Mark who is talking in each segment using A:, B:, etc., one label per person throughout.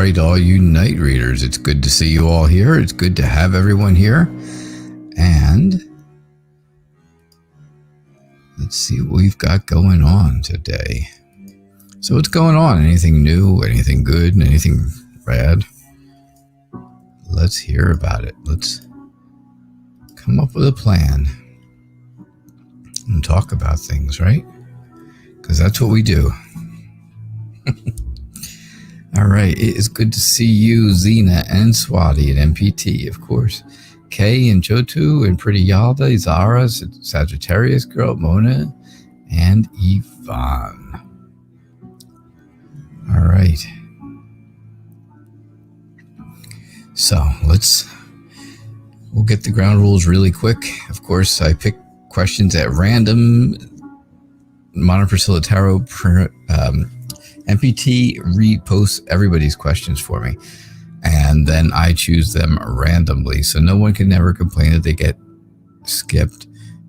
A: right, all you night readers, it's good to see you all here. It's good to have everyone here. And let's see what we've got going on today. So what's going on? Anything new? Anything good? Anything bad? Let's hear about it. Let's come up with a plan and talk about things, right? Because that's what we do. All right, it is good to see you, Zena and Swati and MPT, of course. Kay and Jotu and Pretty Yalda, Zara, Sagittarius Girl, Mona, and Yvonne. All right. So we'll get the ground rules really quick. Of course, I pick questions at random. Modern Priscilla Tarot MPT reposts everybody's questions for me, and then I choose them randomly, so no one can ever complain that they get skipped,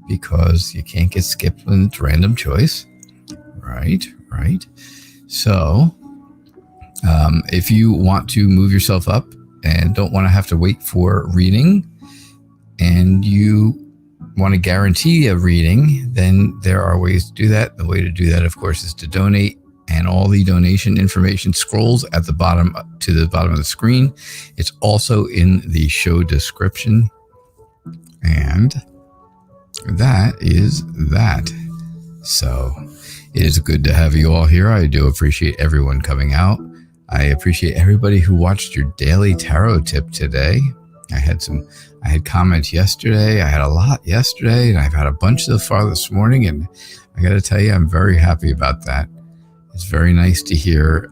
A: because you can't get skipped when it's random choice. Right. So if you want to move yourself up and don't want to have to wait for reading, and you want to guarantee a reading, then there are ways to do that. The way to do that, of course, is to donate. And all the donation information scrolls at the bottom to the bottom of the screen. It's also in the show description. And that is that. So it is good to have you all here. I do appreciate everyone coming out. I appreciate everybody who watched your daily tarot tip today. I had comments yesterday. I had a lot yesterday, and I've had a bunch so far this morning. And I got to tell you, I'm very happy about that. It's very nice to hear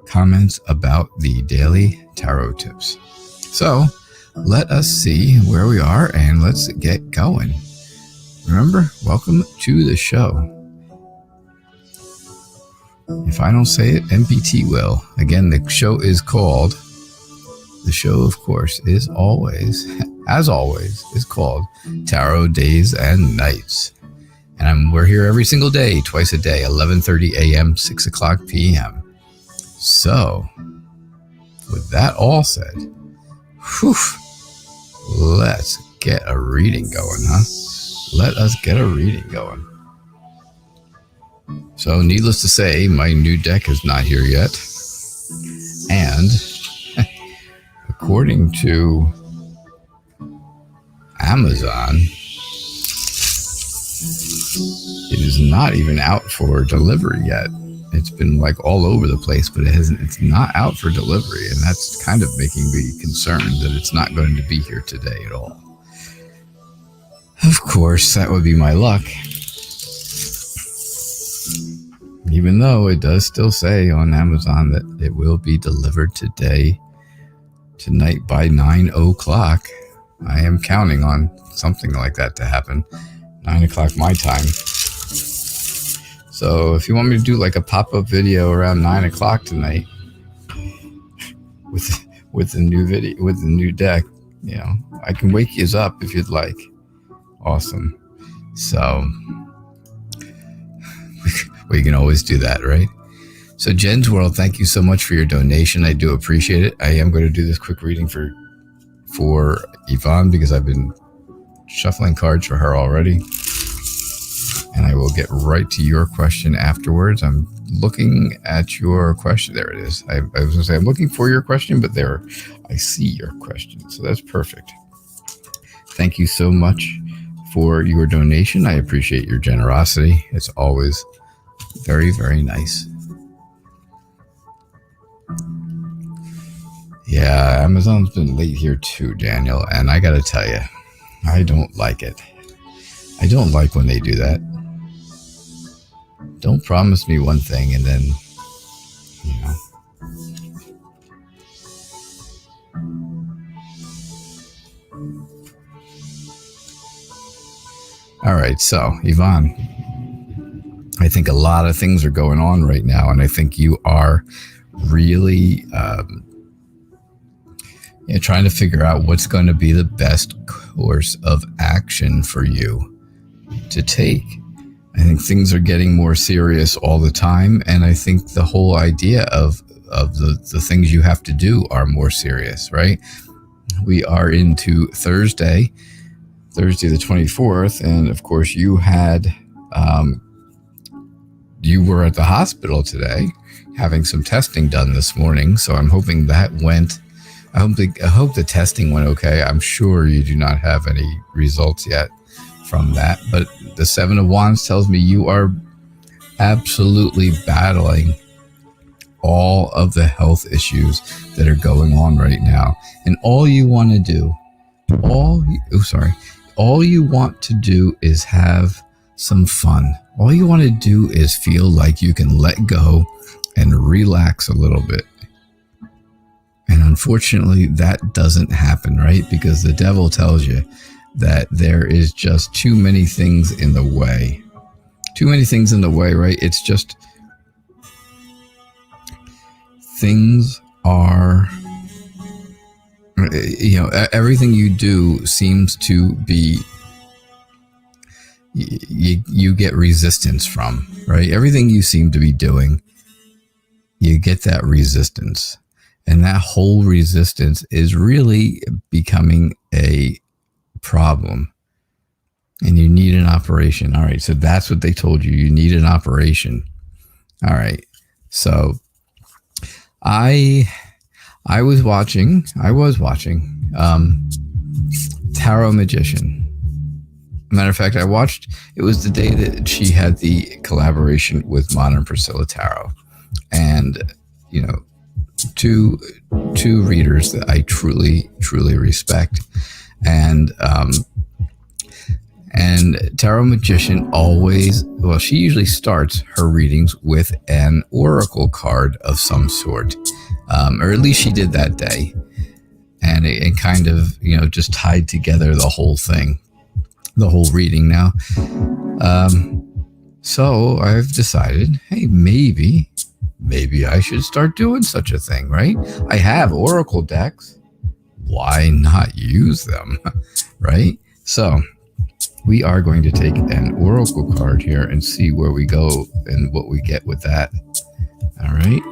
A: comments about the daily tarot tips. So let us see where we are, and let's get going. Remember, welcome to the show. If I don't say it, MPT will. Again, the show, of course, is always, as always, is called Tarot Days and Nights. And we're here every single day, twice a day, 11:30 a.m., 6 o'clock p.m. So, with that all said, let's get a reading going, huh? Let us get a reading going. So, needless to say, my new deck is not here yet. And, according to Amazon, it is not even out for delivery yet. It's been like all over the place, but it's not out for delivery, and that's kind of making me concerned that it's not going to be here today at all. Of course, that would be my luck. Even though it does still say on Amazon that it will be delivered tonight by 9 o'clock. I am counting on something like that to happen. 9 o'clock my time. So if you want me to do like a pop-up video around 9 o'clock tonight with the new video, with the new deck, you know, I can wake you up if you'd like. Awesome. So we can always do that, right? So Jen's World, thank you so much for your donation. I do appreciate it. I am going to do this quick reading for Yvonne, because I've been shuffling cards for her already, and I will get right to your question afterwards. I'm looking at your question. There it is. I was going to say I'm looking for your question, but there I see your question. So that's perfect. Thank you so much for your donation. I appreciate your generosity. It's always very, very nice. Yeah, Amazon's been late here too, Daniel, and I got to tell you, I don't like it. I don't like when they do that. Don't promise me one thing and then, you know. All right, so Yvonne, I think a lot of things are going on right now, and I think you are really trying to figure out what's going to be the best course of action for you to take. I think things are getting more serious all the time, and I think the whole idea of of the things you have to do are more serious, right? We are into Thursday the 24th, and of course you had you were at the hospital today having some testing done this morning, so I'm hoping that went. I hope the testing went okay. I'm sure you do not have any results yet from that, but the Seven of Wands tells me you are absolutely battling all of the health issues that are going on right now, and all you want to do, all you want to do is have some fun. All you want to do is feel like you can let go and relax a little bit. And unfortunately, that doesn't happen, right? Because the devil tells you that there is just too many things in the way. Too many things in the way, right? It's just things are, everything you do seems to be, you get resistance from, right? Everything you seem to be doing, you get that resistance. And that whole resistance is really becoming a problem. And you need an operation. All right. So that's what they told you. You need an operation. All right. So I was watching Tarot Magician. Matter of fact, it was the day that she had the collaboration with Modern Priscilla Tarot. And, two readers that I truly, truly respect. And Tarot Magician she usually starts her readings with an oracle card of some sort, or at least she did that day. And it kind of, just tied together the whole thing, the whole reading now. So I've decided, hey, maybe I should start doing such a thing, right? I have oracle decks. Why not use them, right? So we are going to take an oracle card here and see where we go and what we get with that. All right.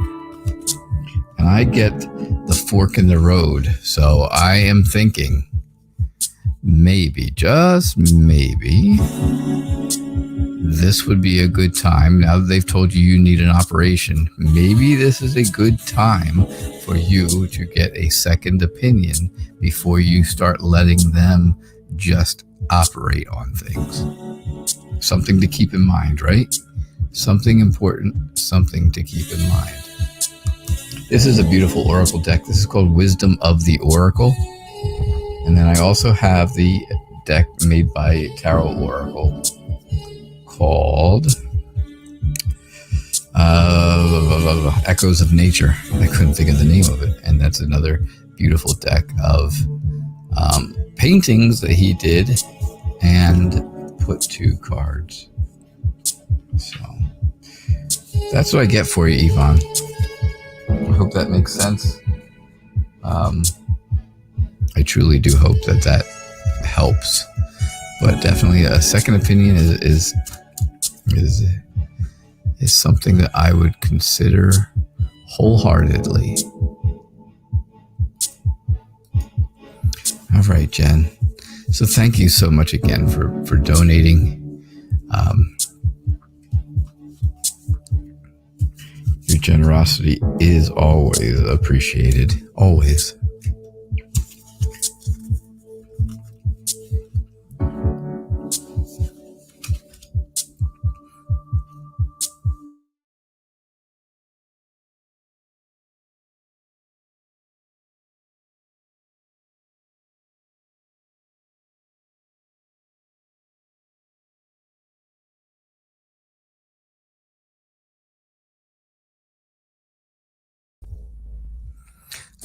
A: And I get the fork in the road. So I am thinking maybe, just maybe, this would be a good time. Now that they've told you need an operation, maybe this is a good time for you to get a second opinion before you start letting them just operate on things. Something to keep in mind, right? Something important, something to keep in mind. This is a beautiful oracle deck. This is called Wisdom of the Oracle. And then I also have the deck made by Tarot Oracle called Echoes of Nature. I couldn't think of the name of it. And that's another beautiful deck of paintings that he did and put 2 cards. So that's what I get for you, Yvonne. I hope that makes sense. I truly do hope that helps. But definitely a second opinion is something that I would consider wholeheartedly. All right, Jen. So thank you so much again for donating. Your generosity is always appreciated. Always.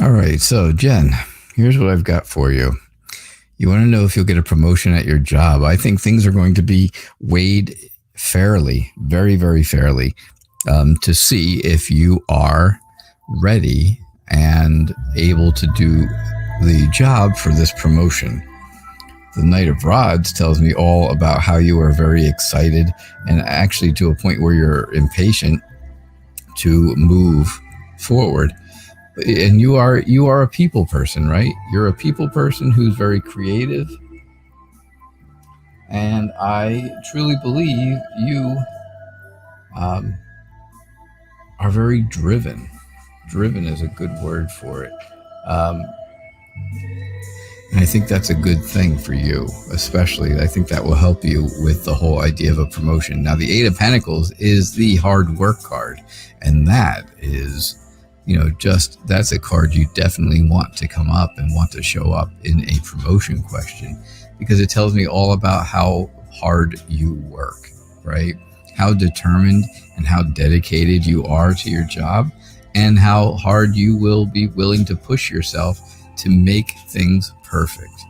A: All right, so Jen, here's what I've got for you. You want to know if you'll get a promotion at your job. I think things are going to be weighed fairly, very, very fairly, to see if you are ready and able to do the job for this promotion. The Knight of Rods tells me all about how you are very excited and actually to a point where you're impatient to move forward. And you are a people person, right? You're a people person who's very creative. And I truly believe you are very driven. Driven is a good word for it. And I think that's a good thing for you, especially. I think that will help you with the whole idea of a promotion. Now, the Eight of Pentacles is the hard work card. And that is, that's a card you definitely want to come up and want to show up in a promotion question, because it tells me all about how hard you work, right? How determined and how dedicated you are to your job, and how hard you will be willing to push yourself to make things perfect.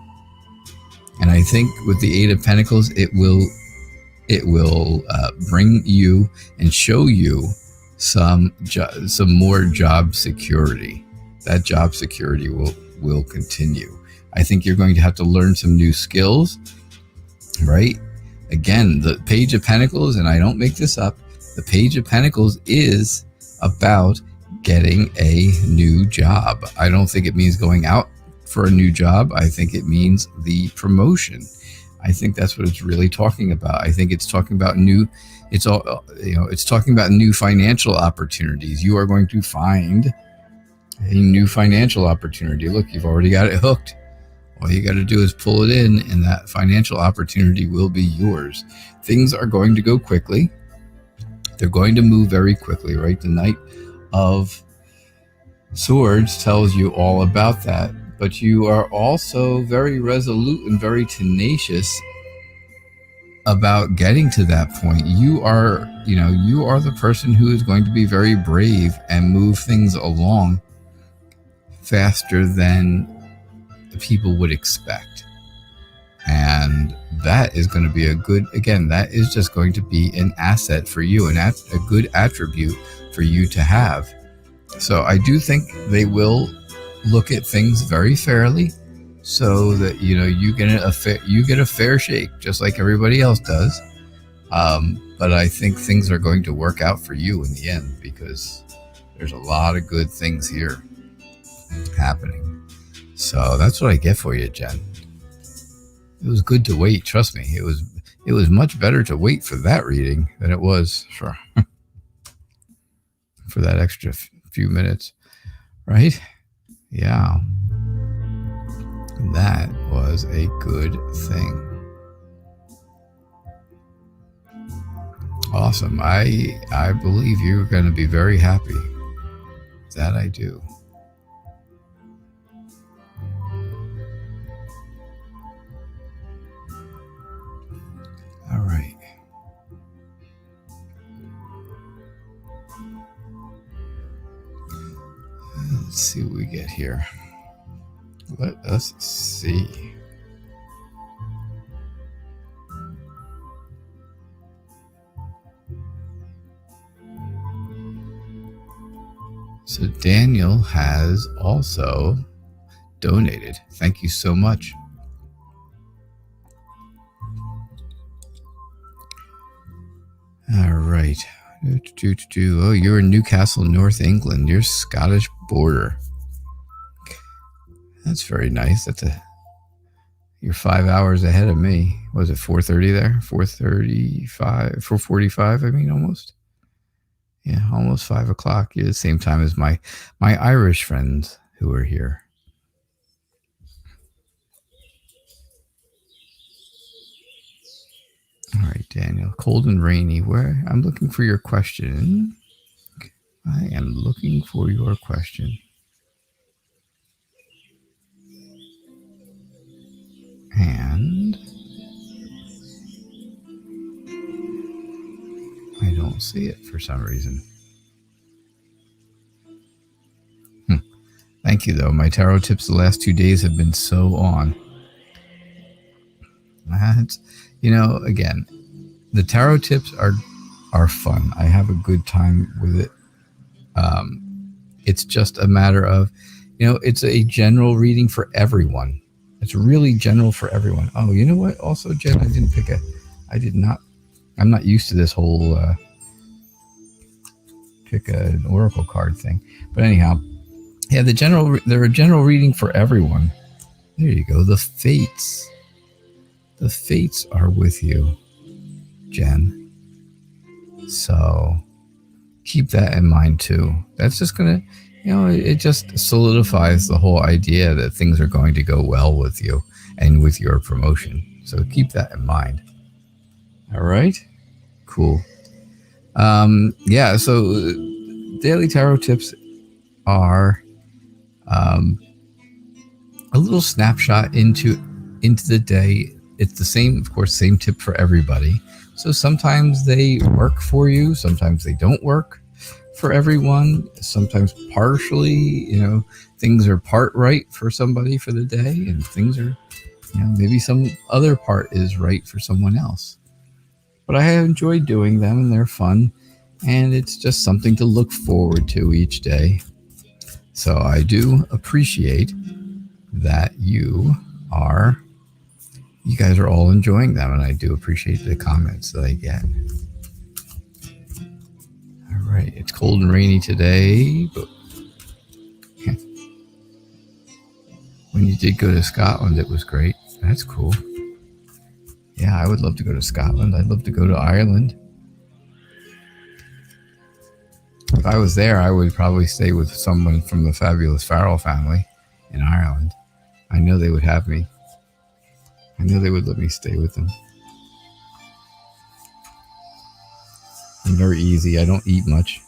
A: And I think with the Eight of Pentacles, it will bring you and show you some more job security. That job security will continue. I think you're going to have to learn some new skills, right? Again, the Page of Pentacles, and I don't make this up, the Page of Pentacles is about getting a new job. I don't think it means going out for a new job. I think it means the promotion. I think that's what it's really talking about. I think it's talking about it's talking about new financial opportunities. You are going to find a new financial opportunity. Look, you've already got it hooked. All you got to do is pull it in, and that financial opportunity will be yours. Things are going to go quickly. They're going to move very quickly, right? The Knight of Swords tells you all about that. But you are also very resolute and very tenacious about getting to that point. You are the person who is going to be very brave and move things along faster than people would expect. And that is going to be that is just going to be an asset for you, and a good attribute for you to have. So I do think they will look at things very fairly, so that you get a fair shake, just like everybody else does. But I think things are going to work out for you in the end, because there's a lot of good things here happening. So that's what I get for you, Jen. It was good to wait. Trust me, it was much better to wait for that reading than it was for that extra few minutes, right? Yeah, that was a good thing. Awesome. I believe you're going to be very happy. That I do. All right. Let's see what we get here. Let us see. So Daniel has also donated. Thank you so much. All right. Oh, you're in Newcastle, North England. You're Scottish border. That's very nice. You're 5 hours ahead of me. Was it 4:30 there? 4:35, 4:45. I mean, almost. Yeah, almost 5 o'clock. You're the same time as my Irish friends who are here. All right, Daniel. Cold and rainy. I'm looking for your question. I am looking for your question. And I don't see it for some reason. Thank you, though. My tarot tips the last 2 days have been so on. Again, the tarot tips are fun. I have a good time with it. It's just a matter of, it's a general reading for everyone. It's really general for everyone. Oh, you know what? Also, Jen, I'm not used to this whole pick an oracle card thing. But anyhow, yeah, they're a general reading for everyone. There you go. The fates. The fates are with you, Jen. So keep that in mind too. That's just going to, it just solidifies the whole idea that things are going to go well with you and with your promotion. So keep that in mind. All right. Cool. Yeah. So daily tarot tips are a little snapshot into the day. It's the same, of course, same tip for everybody. So sometimes they work for you. Sometimes they don't work for everyone. Sometimes partially, things are part right for somebody for the day, and things are, maybe some other part is right for someone else. But I have enjoyed doing them, and they're fun, and it's just something to look forward to each day. So I do appreciate that you guys are all enjoying them, and I do appreciate the comments that I get. All right, it's cold and rainy today, but when you did go to Scotland, it was great. That's cool. Yeah, I would love to go to Scotland. I'd love to go to Ireland. If I was there, I would probably stay with someone from the fabulous Farrell family in Ireland. I know they would have me. I know they would let me stay with them. I'm very easy. I don't eat much.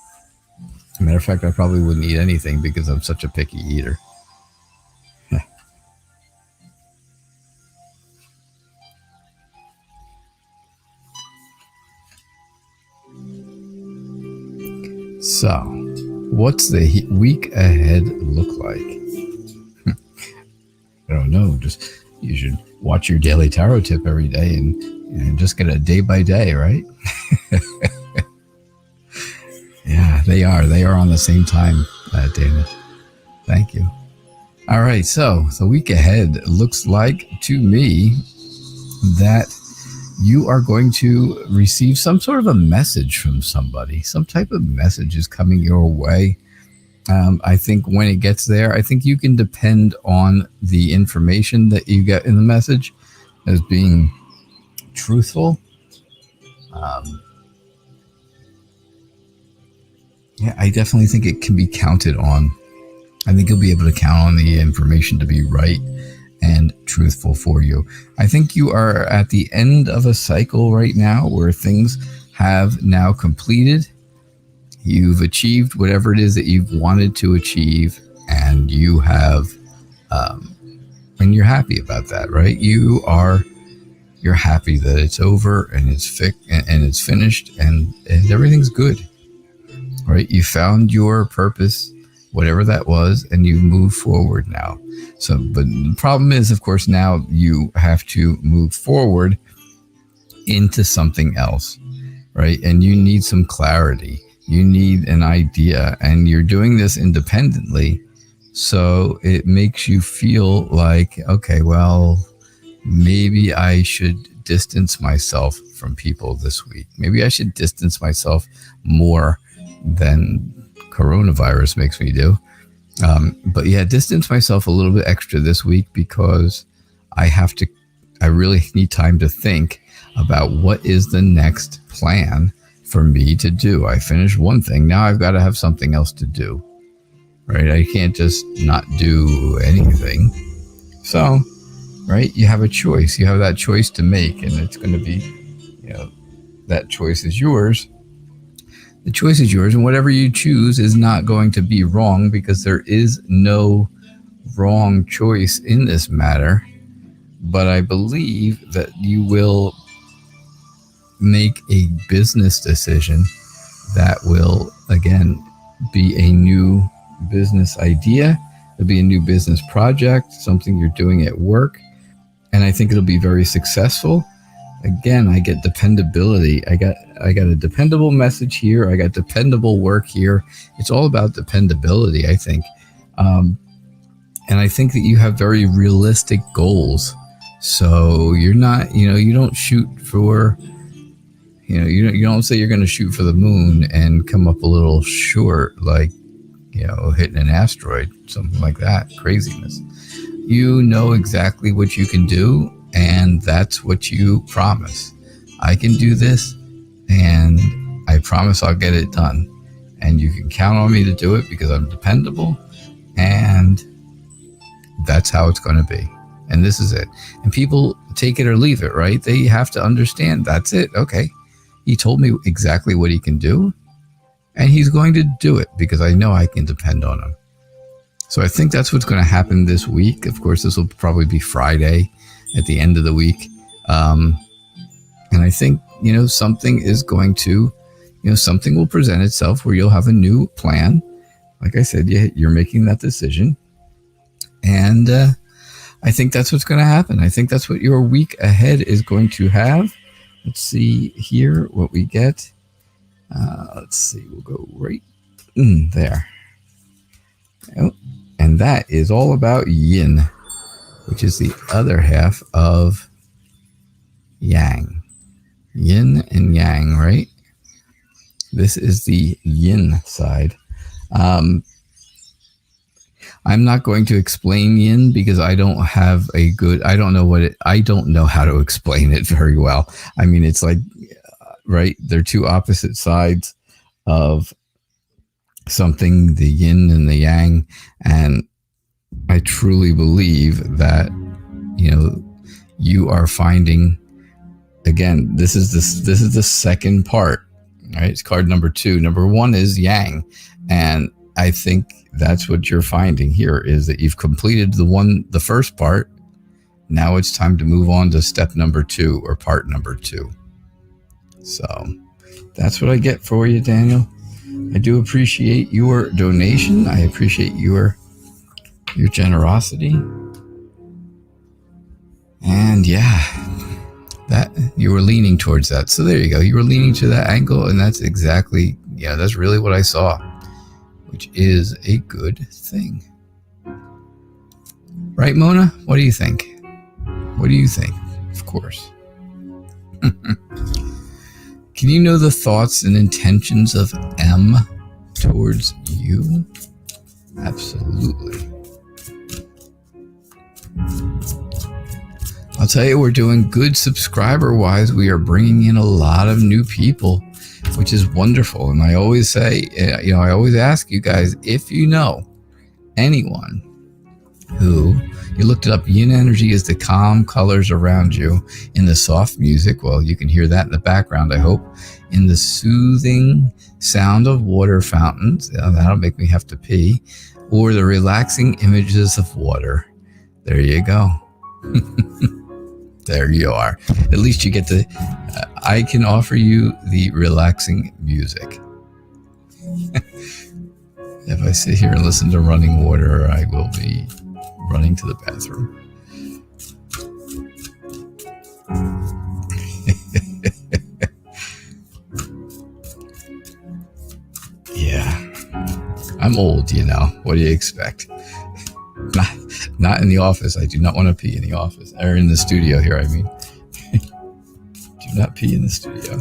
A: As a matter of fact, I probably wouldn't eat anything because I'm such a picky eater. So, what's the week ahead look like? I don't know. You should watch your daily tarot tip every day and just get a day by day, right? Yeah, they are. They are on the same time, Dana. Thank you. All right. So the week ahead looks like to me that you are going to receive some sort of a message from somebody. Some type of message is coming your way. I think when it gets there, I think you can depend on the information that you get in the message as being truthful. Yeah, I definitely think it can be counted on. I think you'll be able to count on the information to be right and truthful for you. I think you are at the end of a cycle right now where things have now completed. You've achieved whatever it is that you've wanted to achieve, and you have, and you're happy about that, right? You're happy that it's over and it's finished and everything's good, right? You found your purpose, whatever that was, and you move forward now. So, but the problem is, of course, now you have to move forward into something else, right? And you need some clarity. You need an idea, and you're doing this independently. So it makes you feel like, okay, well, maybe I should distance myself from people this week. Maybe I should distance myself more than coronavirus makes me do. But yeah, distance myself a little bit extra this week because I really need time to think about what is the next plan for me to do. I finished one thing. Now I've got to have something else to do, right? I can't just not do anything. So, right, you have a choice. You have that choice to make, and it's going to be, that choice is yours. The choice is yours, and whatever you choose is not going to be wrong because there is no wrong choice in this matter. But I believe that you will make a business decision that will, again, be a new business idea. It'll be a new business project, something you're doing at work. And I think it'll be very successful. Again, I get dependability. I got a dependable message here. I got dependable work here. It's all about dependability, I think. And I think that you have very realistic goals. So you're not, you don't shoot for, You don't say you're going to shoot for the moon and come up a little short, like, hitting an asteroid, something like that. Craziness. You know exactly what you can do, and that's what you promise. I can do this, and I promise I'll get it done. And you can count on me to do it because I'm dependable, and that's how it's going to be. And this is it. And people take it or leave it, right? They have to understand that's it. Okay. He told me exactly what he can do, and he's going to do it because I know I can depend on him. So I think that's what's going to happen this week. Of course, this will probably be Friday at the end of the week. And I think, something is going to, something will present itself where you'll have a new plan. Like I said, you're making that decision. And I think that's what's going to happen. I think that's what your week ahead is going to have. Let's see here what we get. Let's see. We'll go right there. Oh, and that is all about yin, which is the other half of yang. Yin and yang, right? This is the yin side. I'm not going to explain yin because I don't have I don't know how to explain it very well. I mean, it's like, right? They're two opposite sides of something, the yin and the yang. And I truly believe that, you are finding, again, this is the second part, right? It's card number 2. Number 1 is yang. And I think that's what you're finding here is that you've completed the first part. Now it's time to move on to step number 2 or part number 2. So that's what I get for you, Daniel. I do appreciate your donation. I appreciate your generosity. And that you were leaning towards that. So there you go. You were leaning to that angle, and that's exactly, that's really what I saw, which is a good thing. Right, Mona? What do you think? What do you think? Of course. Can you know the thoughts and intentions of M towards you? Absolutely. I'll tell you, we're doing good subscriber-wise. We are bringing in a lot of new people, which is wonderful. And I always say, I always ask you guys, if you know anyone who, you looked it up, yin energy is the calm colors around you. In the soft music, well, you can hear that in the background, I hope. In the soothing sound of water fountains, that'll make me have to pee, or the relaxing images of water. There you go. There you are. At least you get I can offer you the relaxing music. If I sit here and listen to running water, I will be running to the bathroom. Yeah. I'm old, What do you expect? Not in the office. I do not want to pee in the office. Or in the studio here, I mean. Do not pee in the studio.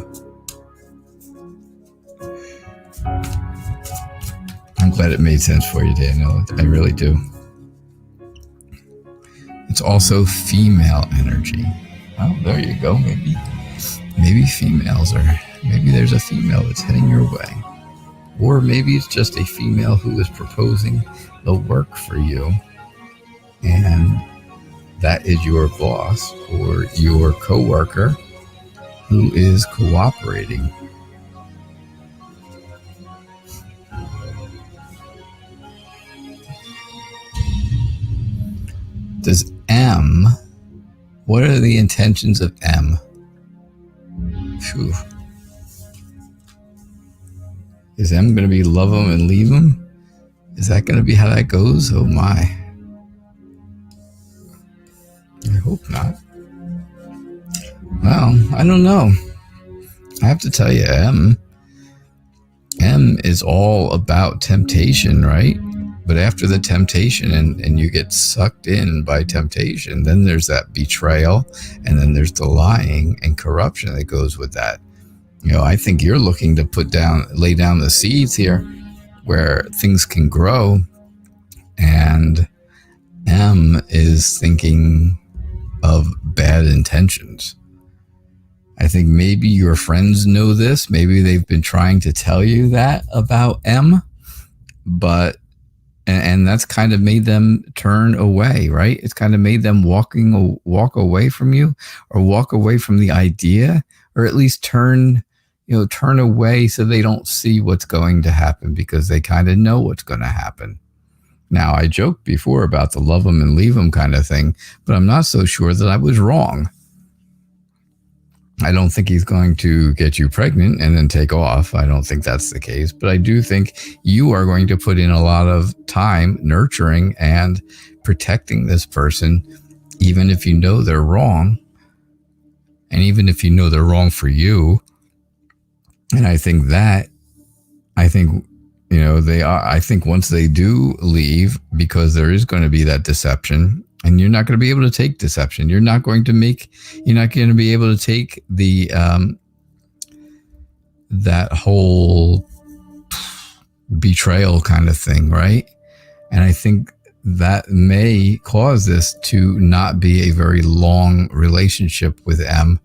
A: I'm glad it made sense for you, Daniel. I really do. It's also female energy. Oh, there you go. Maybe females are... Maybe there's a female that's heading your way. Or maybe it's just a female who is proposing the work for you. And that is your boss or your coworker who is cooperating. Does M, what are the intentions of M? Phew. Is M going to be love them and leave them? Is that going to be how that goes? Oh my. I hope not. Well, I don't know. I have to tell you, M is all about temptation, right? But after the temptation and you get sucked in by temptation, then there's that betrayal, and then there's the lying and corruption that goes with that. I think you're looking to lay down the seeds here where things can grow, and M is thinking of bad intentions. I think maybe your friends know this. Maybe they've been trying to tell you that about M, but and that's kind of made them turn away, right? It's kind of made them walk away from you, or walk away from the idea, or at least turn away so they don't see what's going to happen, because they kind of know what's going to happen. Now, I joked before about the love them and leave them kind of thing, but I'm not so sure that I was wrong. I don't think he's going to get you pregnant and then take off. I don't think that's the case. But I do think you are going to put in a lot of time nurturing and protecting this person, even if you know they're wrong. And even if you know they're wrong for you. And I think once they do leave, because there is going to be that deception, and you're not going to be able to take deception. You're not going to be able to take the that whole betrayal kind of thing, right? And I think that may cause this to not be a very long relationship with M.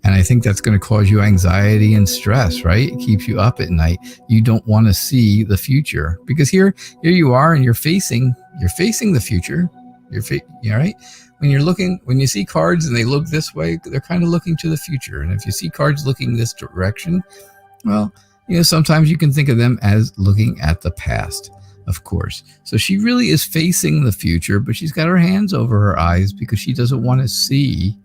A: And I think that's going to cause you anxiety and stress, right? It keeps you up at night. You don't want to see the future, because here you are, and you're facing the future. Right? When you see cards and they look this way, they're kind of looking to the future. And if you see cards looking this direction, well, sometimes you can think of them as looking at the past, of course. So she really is facing the future, but she's got her hands over her eyes because she doesn't want to see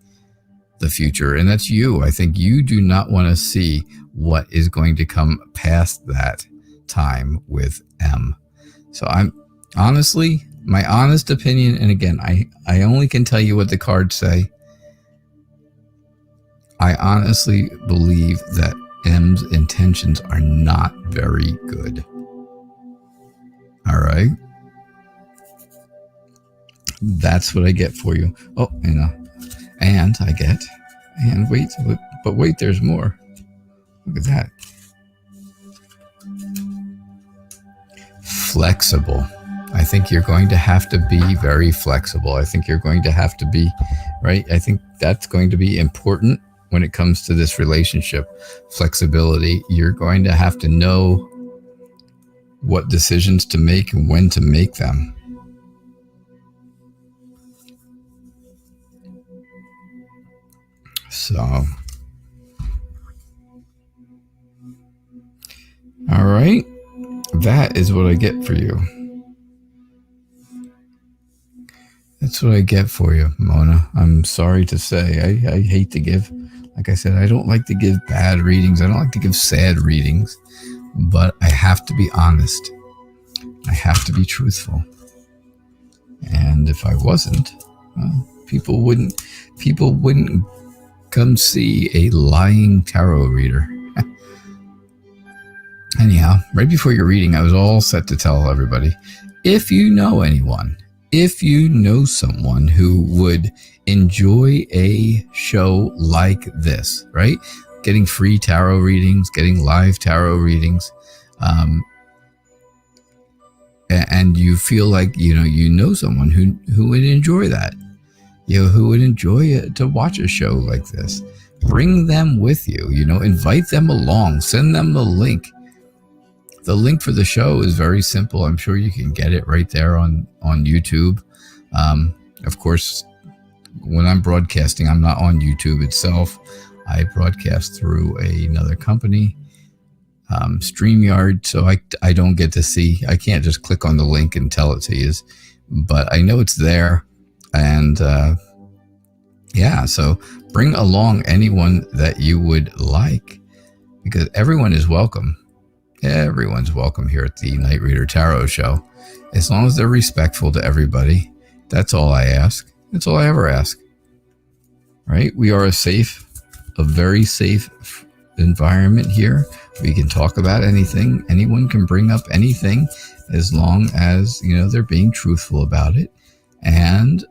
A: the future. And that's you. I think you do not want to see what is going to come past that time with M. So my honest opinion, and again, I only can tell you what the cards say. I honestly believe that M's intentions are not very good. All right. That's what I get for you. Oh, and wait, there's more. Look at that. Flexible. I think you're going to have to be very flexible. I think you're going to have to be, right? I think that's going to be important when it comes to this relationship. Flexibility. You're going to have to know what decisions to make and when to make them. So, all right. That is what I get for you. That's what I get for you, Mona. I'm sorry to say. I hate to give, like I said, I don't like to give bad readings. I don't like to give sad readings, but I have to be honest. I have to be truthful. And if I wasn't, well, people wouldn't come see a lying tarot reader. Anyhow, right before your reading, I was all set to tell everybody, if you know anyone, if you know someone who would enjoy a show like this, right? Getting free tarot readings, getting live tarot readings, and you feel like, you know someone who would enjoy that, who would enjoy it to watch a show like this, bring them with you, invite them along, send them the link. The link for the show is very simple. I'm sure you can get it right there on YouTube. Of course, when I'm broadcasting, I'm not on YouTube itself. I broadcast through another company, StreamYard, so I don't get to see. I can't just click on the link and tell it to you, but I know it's there. And so bring along anyone that you would like, because everyone is welcome. Everyone's welcome here at the Night Reader Tarot Show, as long as they're respectful to everybody. That's all I ask. That's all I ever ask. Right? We are a very safe environment here. We can talk about anything. Anyone can bring up anything, as long as they're being truthful about it. And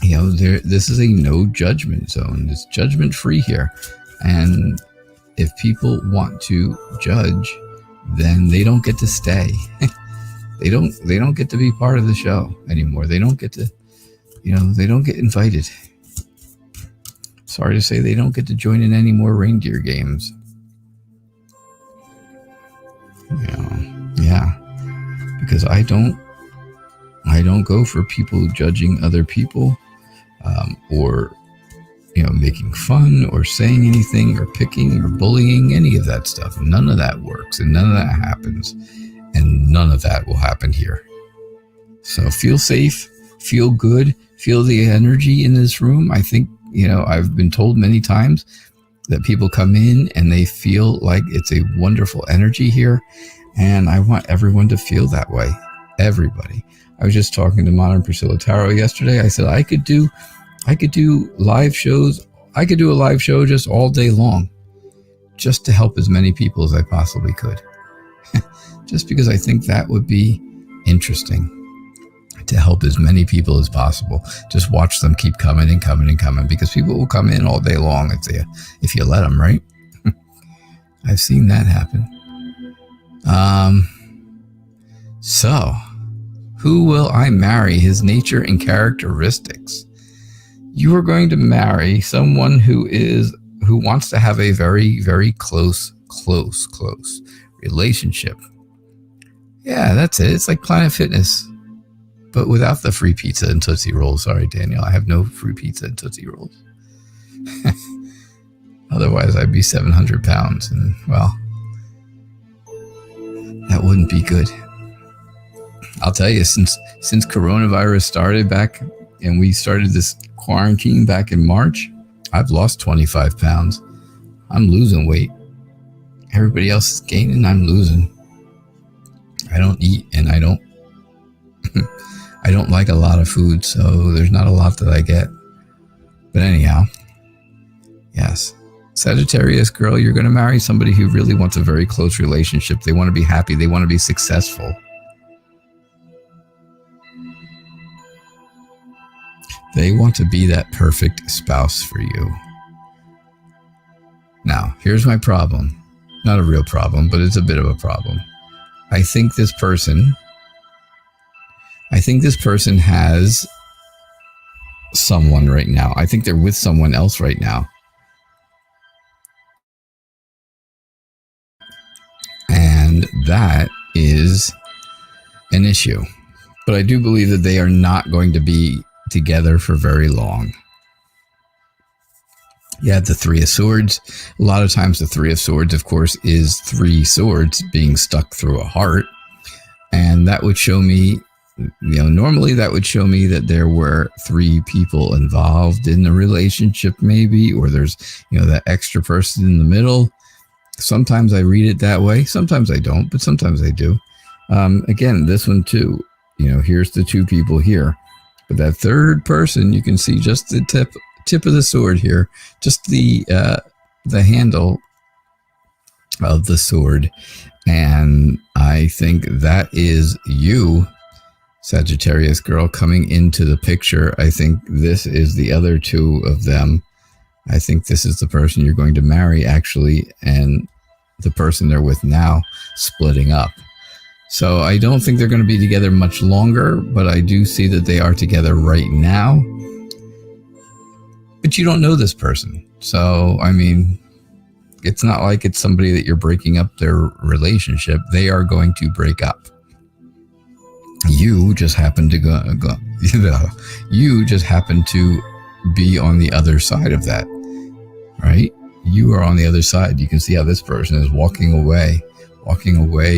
A: this is a no judgment zone. It's judgment free here, and if people want to judge, then they don't get to stay. They don't get to be part of the show anymore. They don't get to, they don't get invited. Sorry to say, they don't get to join in any more reindeer games. Yeah, because I don't go for people judging other people, or making fun or saying anything or picking or bullying, any of that stuff. None of that works, and none of that happens, and none of that will happen here. So feel safe, feel good, feel the energy in this room. I think, I've been told many times that people come in and they feel like it's a wonderful energy here, and I want everyone to feel that way. Everybody. I was just talking to Modern Priscilla Tarot yesterday. I said I could do live shows. I could do a live show just all day long, just to help as many people as I possibly could. Just because I think that would be interesting, to help as many people as possible. Just watch them keep coming and coming and coming, because people will come in all day long if you let them, right? I've seen that happen. So, who will I marry? His nature and characteristics. You are going to marry someone who wants to have a very, very close relationship. Yeah, that's it. It's like Planet Fitness, but without the free pizza and Tootsie Rolls. Sorry, Daniel, I have no free pizza and Tootsie Rolls. Otherwise, I'd be 700 pounds, and, well, that wouldn't be good. I'll tell you, since coronavirus started back, and we started this quarantine back in March, I've lost 25 pounds. I'm losing weight. Everybody else is gaining, I'm losing. I don't eat, and I don't like a lot of food, so there's not a lot that I get. But anyhow, yes. Sagittarius girl, you're going to marry somebody who really wants a very close relationship. They want to be happy. They want to be successful. They want to be that perfect spouse for you. Now, here's my problem. Not a real problem, but it's a bit of a problem. I think this person has someone right now. I think they're with someone else right now. And that is an issue. But I do believe that they are not going to be together for very long. You have the Three of Swords. A lot of times the Three of Swords, of course, is three swords being stuck through a heart. And that would show me, normally that would show me that there were three people involved in the relationship, maybe, or there's, that extra person in the middle. Sometimes I read it that way. Sometimes I don't, but sometimes I do. Again, this one too, here's the two people here. But that third person, you can see just the tip of the sword here, just the handle of the sword. And I think that is you, Sagittarius girl, coming into the picture. I think this is the other two of them. I think this is the person you're going to marry, actually, and the person they're with now splitting up. So I don't think they're going to be together much longer, but I do see that they are together right now. But you don't know this person. So, I mean, it's not like it's somebody that you're breaking up their relationship. They are going to break up. You just happen to you just happen to be on the other side of that, right? You are on the other side. You can see how this person is walking away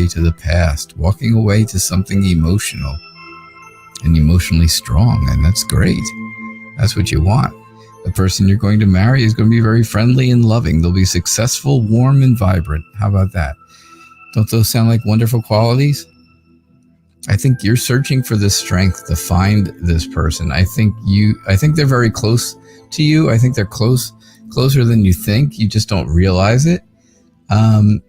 A: to the past, walking away to something emotional and emotionally strong. And that's great. That's what you want. The person you're going to marry is going to be very friendly and loving. They'll be successful, warm, and vibrant. How about that? Don't those sound like wonderful qualities? I think you're searching for the strength to find this person. I think they're very close to you. I think they're closer than you think. You just don't realize it. And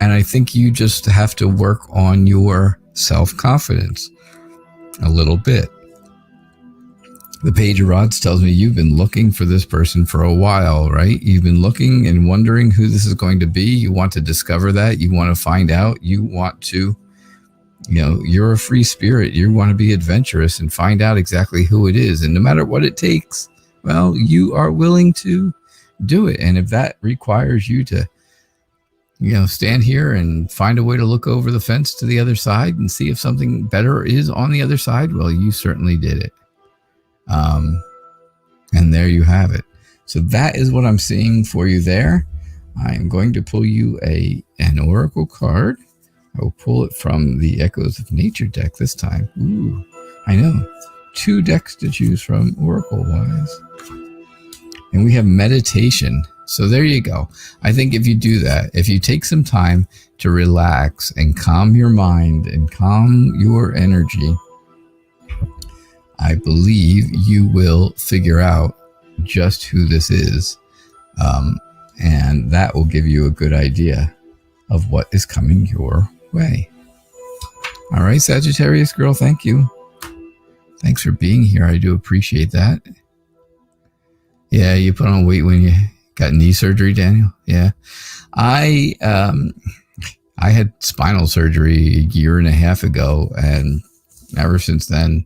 A: I think you just have to work on your self-confidence a little bit. The Page of Rods tells me you've been looking for this person for a while, right? You've been looking and wondering who this is going to be. You want to discover that. You want to find out. You want to, you're a free spirit. You want to be adventurous and find out exactly who it is. And no matter what it takes, well, you are willing to do it. And if that requires you to, stand here and find a way to look over the fence to the other side and see if something better is on the other side, well, you certainly did it. And there you have it. So that is what I'm seeing for you there. I am going to pull you an oracle card. I will pull it from the Echoes of Nature deck this time. Ooh, I know. 2 decks to choose from oracle wise. And we have meditation. So there you go. I think if you do that, if you take some time to relax and calm your mind and calm your energy, I believe you will figure out just who this is. And that will give you a good idea of what is coming your way. All right, Sagittarius girl, thank you. Thanks for being here. I do appreciate that. Yeah, you put on weight when you got knee surgery, Daniel. Yeah. I had spinal surgery a year and a half ago, and ever since then,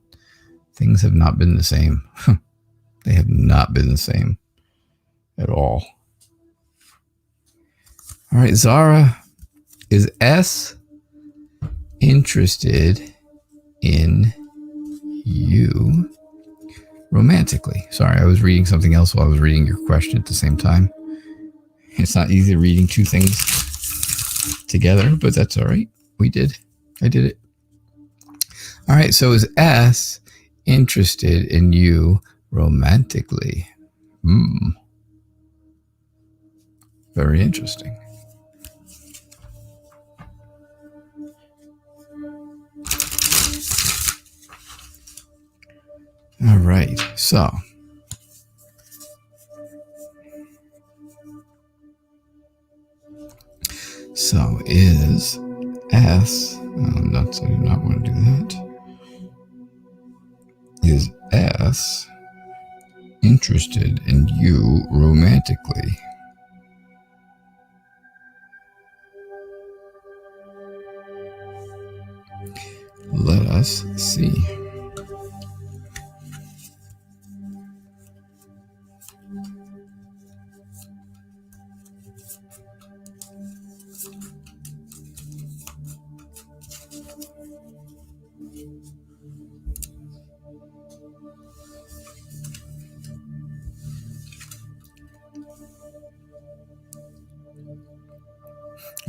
A: things have not been the same. They have not been the same at all. All right, Zara, is S interested in you romantically? Sorry, I was reading something else while I was reading your question at the same time. It's not easy reading 2 things together, but that's all right. I did it. All right, so is S interested in you romantically? Very interesting. All right, so is S, I do not want to do that. Is S interested in you romantically? Let us see.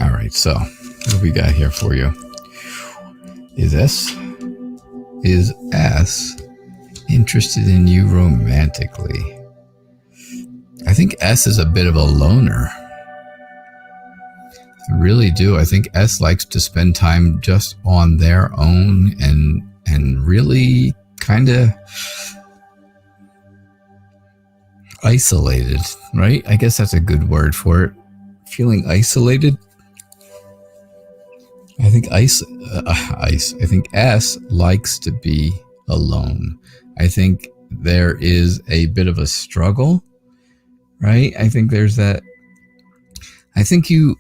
A: All right, so what do we got here for you? Is S interested in you romantically? I think S is a bit of a loner. I really do. I think S likes to spend time just on their own and really kind of isolated, right? I guess that's a good word for it. Feeling isolated. I think I think S likes to be alone. I think there is a bit of a struggle, right? I think there's that. I think you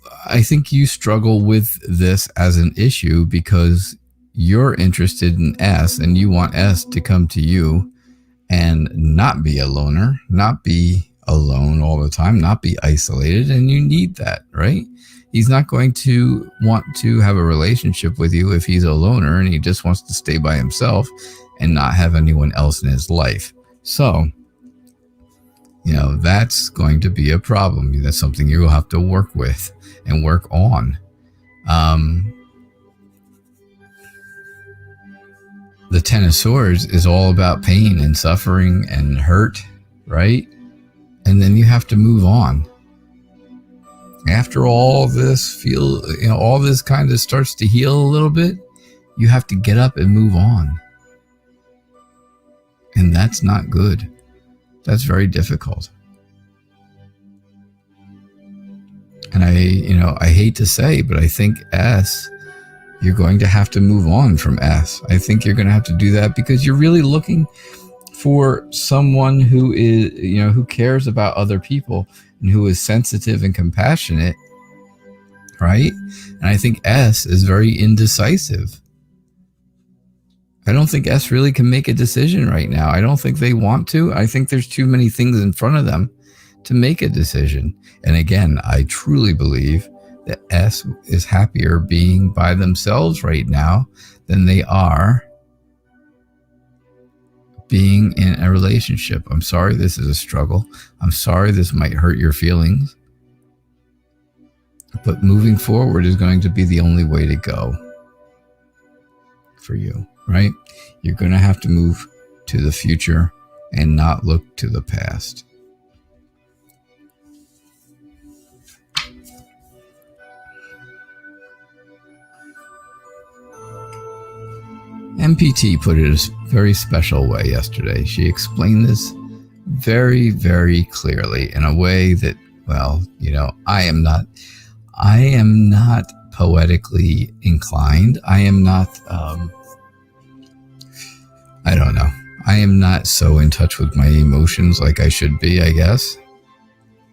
A: struggle with this as an issue because you're interested in S and you want S to come to you and not be a loner, not be alone all the time, not be isolated, and you need that, right? He's not going to want to have a relationship with you if he's a loner and he just wants to stay by himself and not have anyone else in his life. So, that's going to be a problem. That's something you'll have to work with and work on. The Ten of Swords is all about pain and suffering and hurt, right? And then you have to move on. After all this all this kind of starts to heal a little bit, you have to get up and move on. And that's not good. That's very difficult. And I hate to say, but I think S, you're going to have to move on from S. I think you're going to have to do that because you're really looking for someone who is, who cares about other people and who is sensitive and compassionate, right? And I think S is very indecisive. I don't think S really can make a decision right now. I don't think they want to. I think there's too many things in front of them to make a decision. And again, I truly believe that S is happier being by themselves right now than they are being in a relationship. I'm sorry this is a struggle. I'm sorry this might hurt your feelings. But moving forward is going to be the only way to go for you, right? You're going to have to move to the future and not look to the past. MPT put it a very special way yesterday. She explained this very, very clearly in a way that, well, I am not poetically inclined. I am not, I don't know. I am not so in touch with my emotions like I should be, I guess.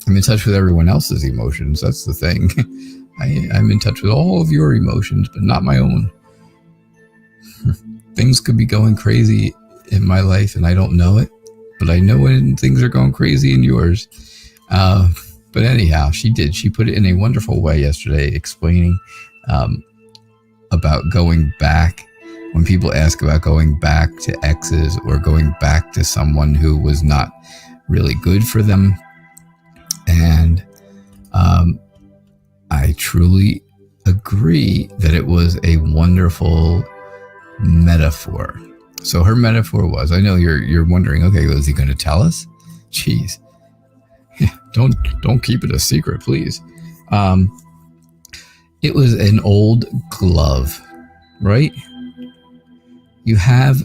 A: I'm in touch with everyone else's emotions. That's the thing. I'm in touch with all of your emotions, but not my own. Things could be going crazy in my life and I don't know it, but I know when things are going crazy in yours. But anyhow, she did. She put it in a wonderful way yesterday, explaining about going back. When people ask about going back to exes or going back to someone who was not really good for them. And I truly agree that it was a wonderful metaphor. So her metaphor was, I know you're wondering, okay, was he going to tell us? Jeez. Don't keep it a secret, please. It was an old glove, right? You have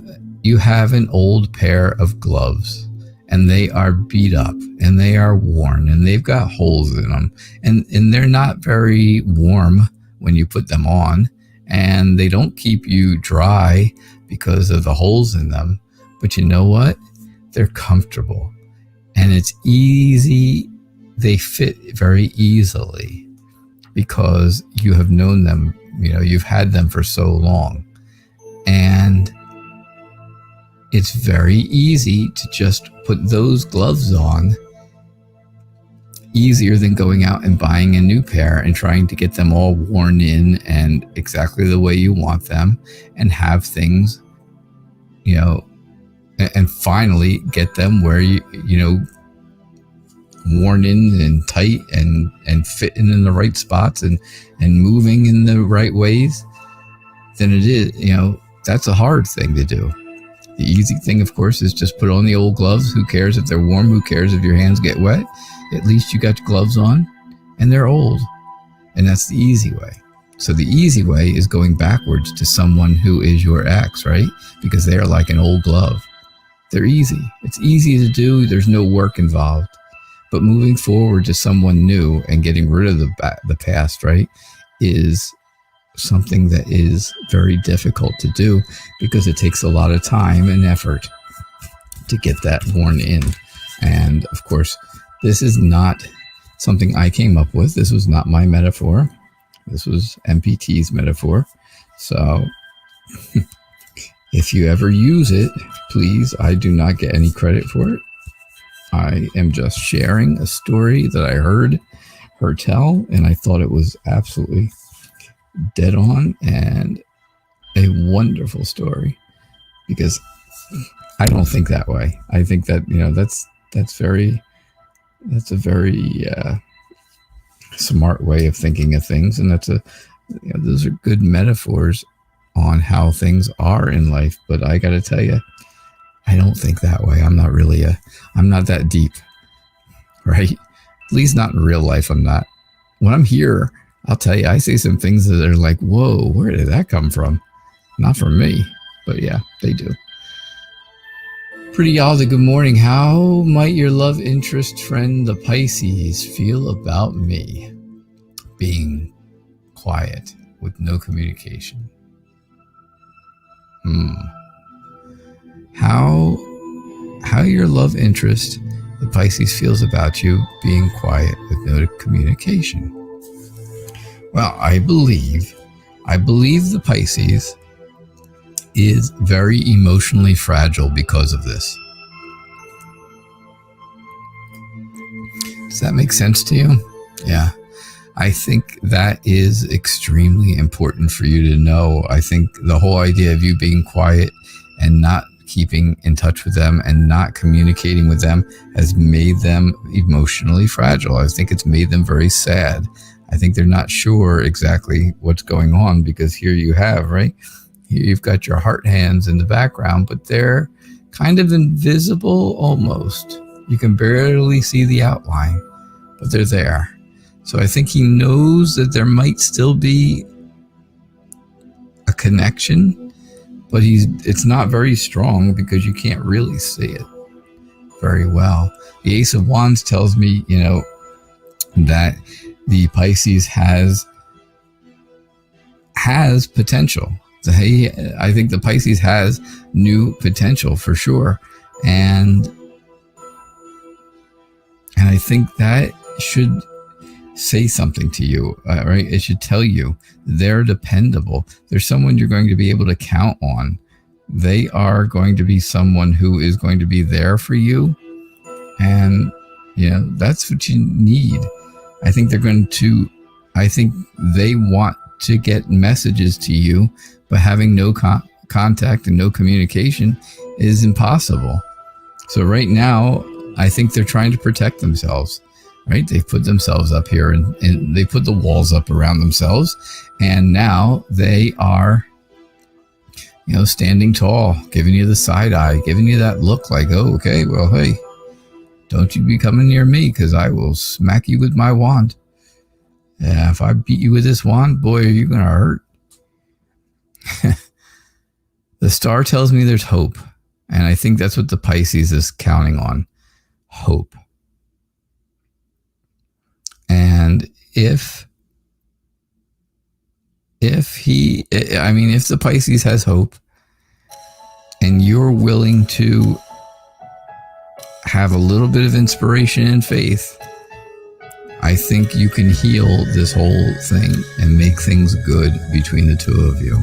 A: an old pair of gloves and they are beat up and they are worn and they've got holes in them and they're not very warm when you put them on. And they don't keep you dry because of the holes in them. But you know what? They're comfortable. And it's easy. They fit very easily because you have known them. You've had them for so long. And it's very easy to just put those gloves on. Easier than going out and buying a new pair and trying to get them all worn in and exactly the way you want them and have things, and finally get them where worn in and tight and fitting in the right spots and moving in the right ways. Then it is, that's a hard thing to do. The easy thing, of course, is just put on the old gloves. Who cares if they're warm? Who cares if your hands get wet? At least you got gloves on and they're old. And that's the easy way. So the easy way is going backwards to someone who is your ex, right? Because they are like an old glove. They're easy. It's easy to do. There's no work involved. But moving forward to someone new and getting rid of the past, right, is something that is very difficult to do because it takes a lot of time and effort to get that worn in. And of course, this is not something I came up with. This was not my metaphor. This was MPT's metaphor. So if you ever use it, please, I do not get any credit for it. I am just sharing a story that I heard her tell, and I thought it was absolutely dead on and a wonderful story because I don't think that way. I think that, that's a very smart way of thinking of things. And those are good metaphors on how things are in life. But I got to tell you, I don't think that way. I'm not that deep, right? At least not in real life. I'm not. When I'm here, I'll tell you, I say some things that are like, whoa, where did that come from? Not from me, but yeah, they do. Pretty Yalda, good morning. How might your love interest friend, the Pisces, feel about me being quiet with no communication? How how your love interest, the Pisces, feels about you being quiet with no communication. Well, I believe the Pisces is very emotionally fragile because of this. Does that make sense to you? Yeah. I think that is extremely important for you to know. I think the whole idea of you being quiet and not keeping in touch with them and not communicating with them has made them emotionally fragile. I think it's made them very sad. I think they're not sure exactly what's going on, because here you have, right? Here you've got your heart hands in the background, but they're kind of invisible almost. You can barely see the outline, but they're there. So I think he knows that there might still be a connection, but it's not very strong because you can't really see it very well. The Ace of Wands tells me, that the Pisces has potential. So I think the Pisces has new potential for sure. And I think that should say something to you, right? It should tell you they're dependable. They're someone you're going to be able to count on. They are going to be someone who is going to be there for you. And, that's what you need. I think they want to get messages to you, but having no contact and no communication is impossible. So right now, I think they're trying to protect themselves. Right? They've put themselves up here and they put the walls up around themselves. And now they are, standing tall, giving you the side eye, giving you that look like, oh, okay, well, hey, don't you be coming near me because I will smack you with my wand. Yeah, if I beat you with this wand, boy, are you going to hurt. The star tells me there's hope. And I think that's what the Pisces is counting on. Hope. And if the Pisces has hope and you're willing to have a little bit of inspiration and faith, I think you can heal this whole thing and make things good between the two of you.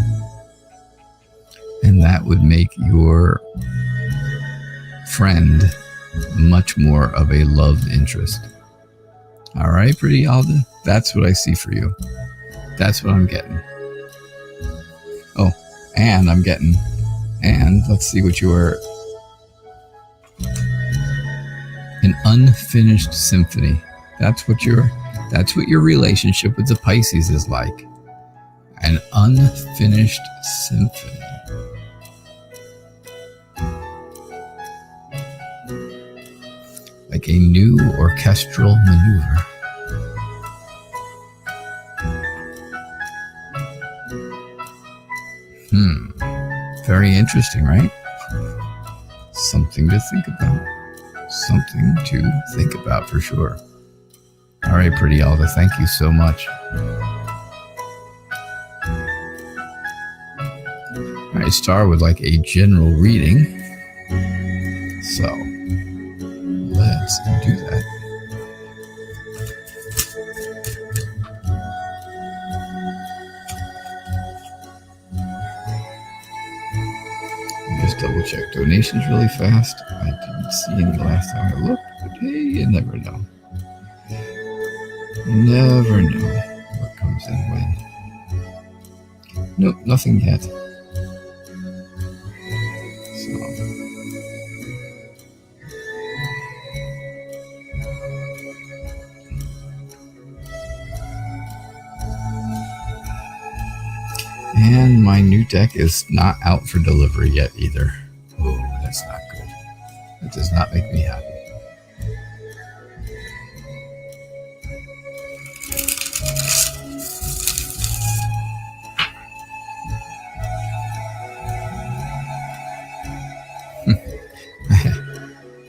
A: And that would make your friend much more of a love interest. All right, pretty Alda? That's what I see for you. That's what I'm getting. Oh, and let's see what you are. An unfinished symphony. That's what your relationship with the Pisces is like. An unfinished symphony. Like a new orchestral maneuver. Very interesting, right? Something to think about. Something to think about for sure. All right, pretty Alda, thank you so much. All right, Star would like a general reading. So, let's do that. Just double check donations really fast. I didn't see any last time I looked, but hey, you never know. Never know what comes in when. Nope, nothing yet. And my new deck is not out for delivery yet either. Oh, that's not good. That does not make me happy.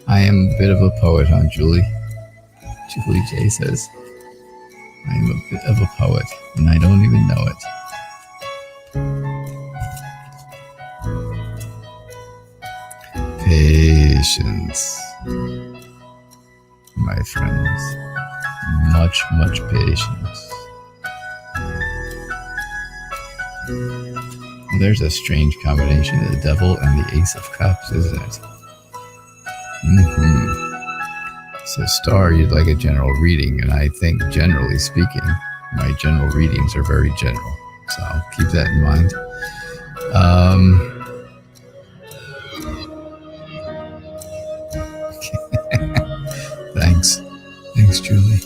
A: I am a bit of a poet, huh, Julie? Julie J says, I am a bit of a poet, and I don't even know it. Patience, my friends. Much, much patience. There's a strange combination of the devil and the Ace of Cups, isn't it? So, Star, you'd like a general reading, and I think, generally speaking, my general readings are very general. So, keep that in mind. Thanks, Julie.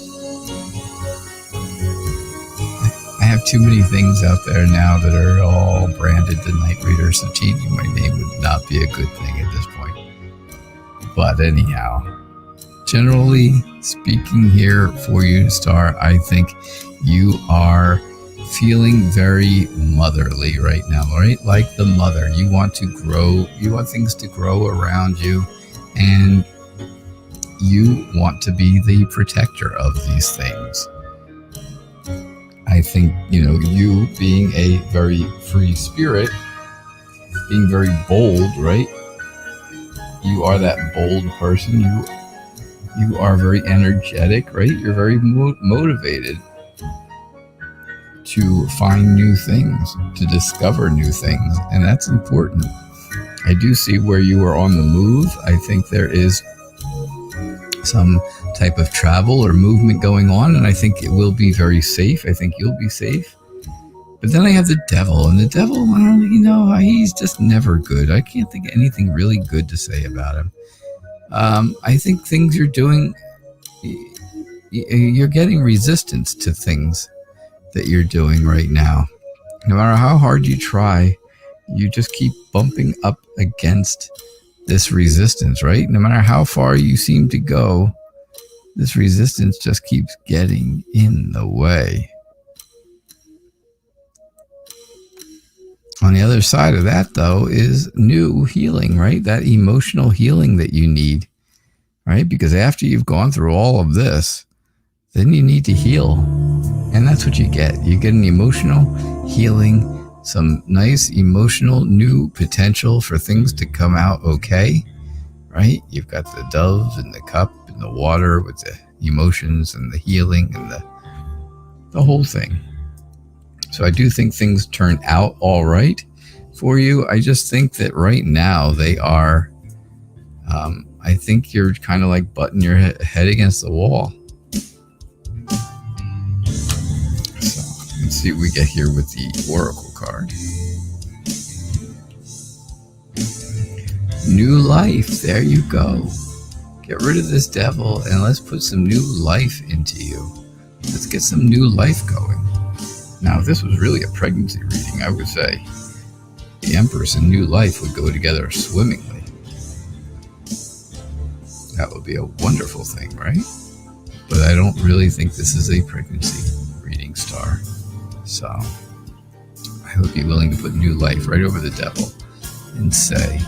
A: I have too many things out there now that are all branded the Night Reader, so changing my name would not be a good thing at this point. But anyhow, generally speaking here for you, Star, I think you are feeling very motherly right now, right? Like the mother. You want to grow, you want things to grow around you, and you want to be the protector of these things. I think, you being a very free spirit, being very bold, right? You are that bold person. You are very energetic, right? You're very motivated to find new things, to discover new things, and that's important. I do see where you are on the move. I think there is some type of travel or movement going on, and I think it will be very safe. I think you'll be safe. But then I have the devil, and the devil, he's just never good. I can't think of anything really good to say about him. I think things you're doing, you're getting resistance to things that you're doing right now. No matter how hard you try, you just keep bumping up against this resistance, right? No matter how far you seem to go, this resistance just keeps getting in the way. On the other side of that, though, is new healing, right? That emotional healing that you need, right? Because after you've gone through all of this, then you need to heal. And that's what you get. You get an emotional healing, some nice emotional new potential for things to come out okay, right? You've got the doves and the cup and the water with the emotions and the healing and the whole thing. So I do think things turn out all right for you. I just think that right now they are, I think you're kind of like butting your head against the wall. So let's see what we get here with the Oracle card. New life. There you go. Get rid of this devil and let's put some new life into you. Let's get some new life going. Now, if this was really a pregnancy reading, I would say the Empress and new life would go together swimmingly. That would be a wonderful thing, right? But I don't really think this is a pregnancy reading, Star. So I would be willing to put new life right over the devil and say,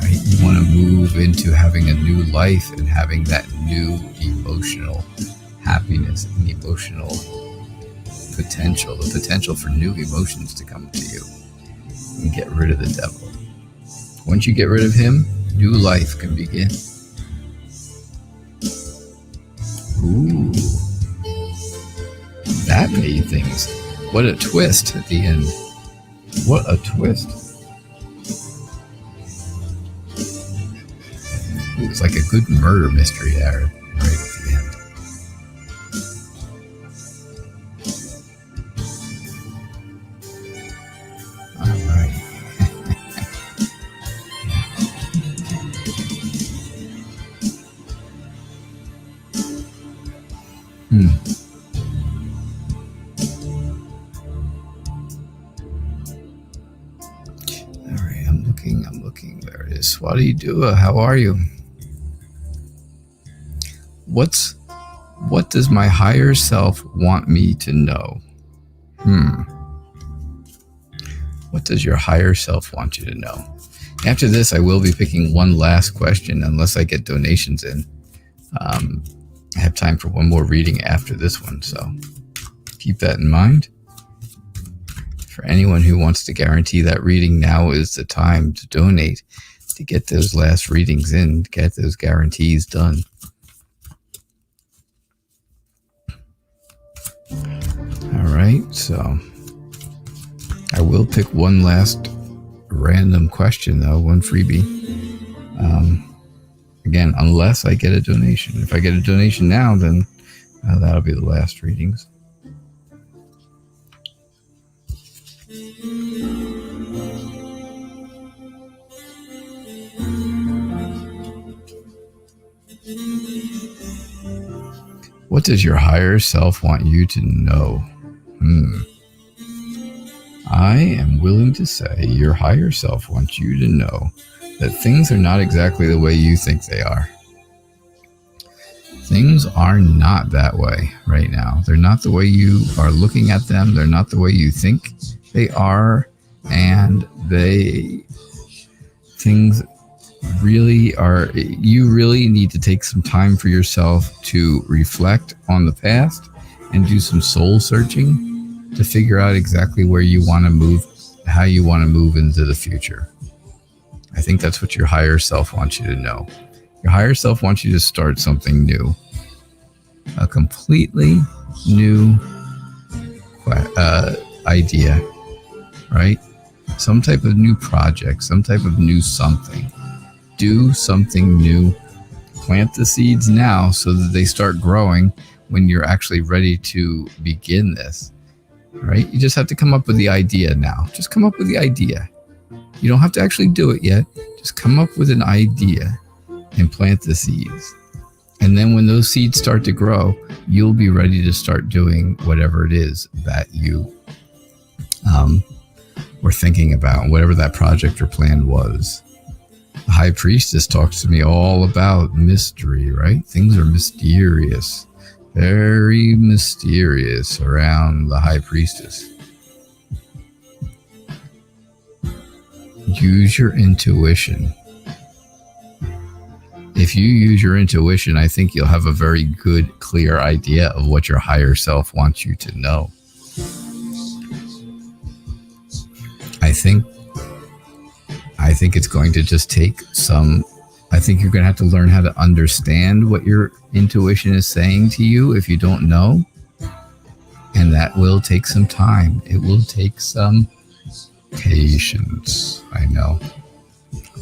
A: right, you want to move into having a new life and having that new emotional happiness and emotional potential, the potential for new emotions to come to you, and get rid of the devil. Once you get rid of him, new life can begin. Ooh, that made things. What a twist at the end. What a twist. It was like a good murder mystery there, right at the end. All right, I'm looking. There it is. What do you do? How are you? What does my higher self want me to know? What does your higher self want you to know? After this, I will be picking one last question, unless I get donations in. I have time for one more reading after this one, so keep that in mind. For anyone who wants to guarantee that reading, now is the time to donate to get those last readings in, to get those guarantees done. All right, so I will pick one last random question, though, one freebie. Again, unless I get a donation. If I get a donation now, then that'll be the last readings. What does your higher self want you to know? I am willing to say your higher self wants you to know that things are not exactly the way you think they are. Things are not that way right now. They're not the way you are looking at them. They're not the way you think they are. And things really are, you really need to take some time for yourself to reflect on the past and do some soul searching to figure out exactly where you want to move, how you want to move into the future. I think that's what your higher self wants you to know. Your higher self wants you to start something new, a completely new idea, right? Some type of new project, some type of new something. Do something new. Plant the seeds now so that they start growing when you're actually ready to begin this, right? You just have to come up with the idea now. Just come up with the idea. You don't have to actually do it yet. Just come up with an idea and plant the seeds. And then when those seeds start to grow, you'll be ready to start doing whatever it is that you were thinking about, whatever that project or plan was. The High Priestess talks to me all about mystery, right? Things are mysterious, very mysterious around the High Priestess. Use your intuition. If you use your intuition, I think you'll have a very good, clear idea of what your higher self wants you to know. I think it's going to just take I think you're going to have to learn how to understand what your intuition is saying to you if you don't know. And that will take some time. It will take some patience. I know.